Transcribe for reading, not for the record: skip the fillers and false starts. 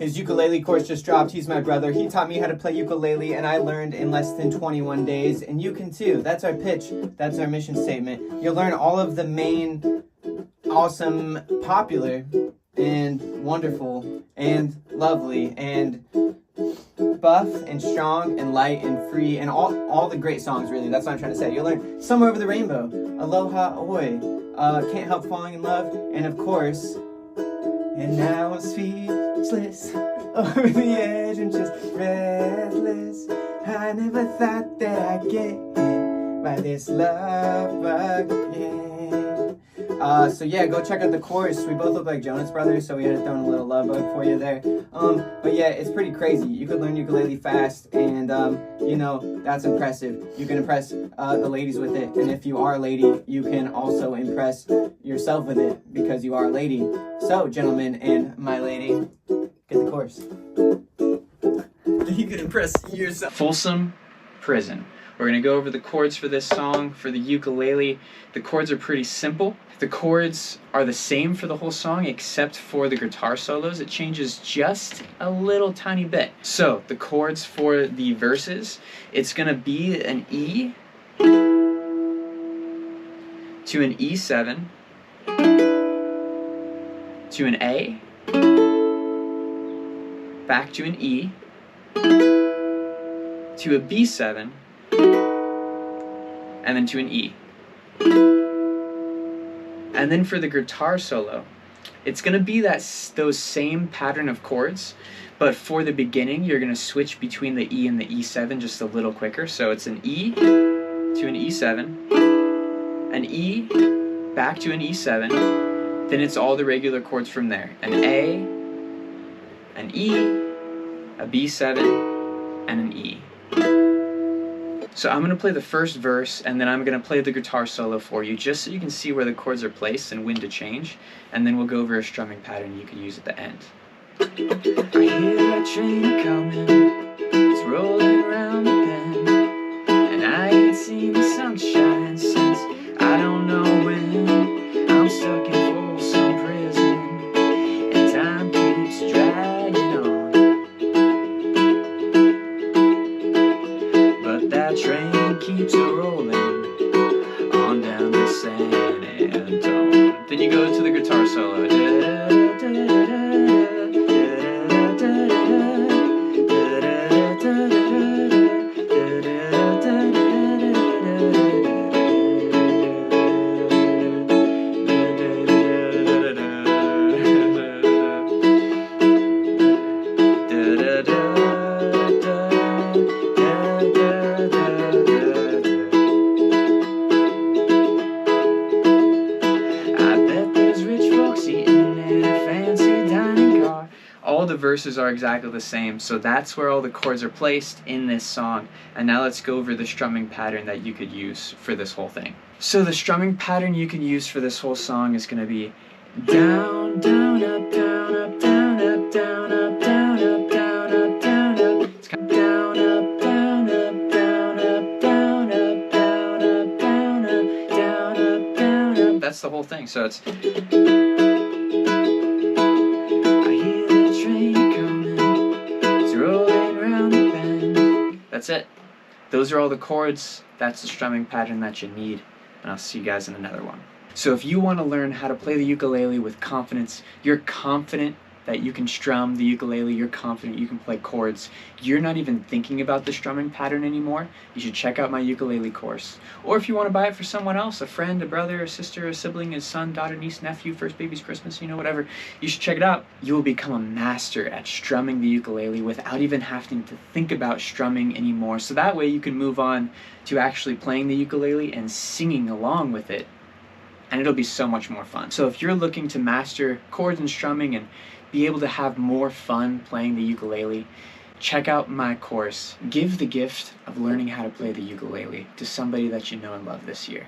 His ukulele course just dropped. He's my brother. He taught me how to play ukulele, and I learned in less than 21 days. And you can too. That's our pitch. That's our mission statement. You'll learn all of the main, awesome, popular, and wonderful, and lovely, and buff, and strong, and light, and free, and all the great songs, really. That's what I'm trying to say. You'll learn Somewhere Over the Rainbow, Aloha Ahoy, Can't Help Falling in Love, and of course, and now I'm speechless, over the edge and just breathless. I never thought that I'd get hit by this love again. So yeah, go check out the chorus. We both look like Jonas Brothers, so we had to throw in a little love bug for you there. But yeah, it's pretty crazy. You could learn ukulele fast, and you know, that's impressive. You can impress the ladies with it, and if you are a lady, you can also impress yourself with it because you are a lady. So, gentlemen and my lady, get the chorus. You can impress yourself. Folsom Prison. We're going to go over the chords for this song. For the ukulele, the chords are pretty simple. The chords are the same for the whole song except for the guitar solos. It changes just a little tiny bit. So the chords for the verses, it's going to be an E to an E7 to an A, back to an E to a B7, and then to an E. And then for the guitar solo, it's going to be those same pattern of chords, but for the beginning, you're going to switch between the E and the E7 just a little quicker. So it's an E to an E7, an E, back to an E7, then it's all the regular chords from there. An A, an E, a B7, and an E. So I'm going to play the first verse, and then I'm going to play the guitar solo for you, just so you can see where the chords are placed and when to change, and then we'll go over a strumming pattern you can use at the end. I hear that train a-comin', it's rolling around the bend, and I ain't seen the sunshine since I don't know when. I'm stuck in Folsom Prison, and time keeps dragging on. That train keeps a-rollin' on down to San Antone. Then you go to the guitar solo. All the verses are exactly the same, so that's where all the chords are placed in this song. And now let's go over the strumming pattern that you could use for this whole thing. So the strumming pattern you can use for this whole song is going to be down, down, up, down, up, down, up, down, up, down, up, down, up, down, up. It's kind of down, up, down, up, down, up, down, up, down, up, down, up, down, up, down, up. That's the whole thing. So it's that's it. Those are all the chords. That's the strumming pattern that you need. And I'll see you guys in another one. So if you want to learn how to play the ukulele with confidence, you're confident that you can strum the ukulele, you're confident you can play chords, you're not even thinking about the strumming pattern anymore, you should check out my ukulele course. Or if you want to buy it for someone else, a friend, a brother, a sister, a sibling, a son, daughter, niece, nephew, first baby's Christmas, you know, whatever, you should check it out. You will become a master at strumming the ukulele without even having to think about strumming anymore. So that way you can move on to actually playing the ukulele and singing along with it. And it'll be so much more fun. So if you're looking to master chords and strumming and be able to have more fun playing the ukulele, check out my course. Give the gift of learning how to play the ukulele to somebody that you know and love this year.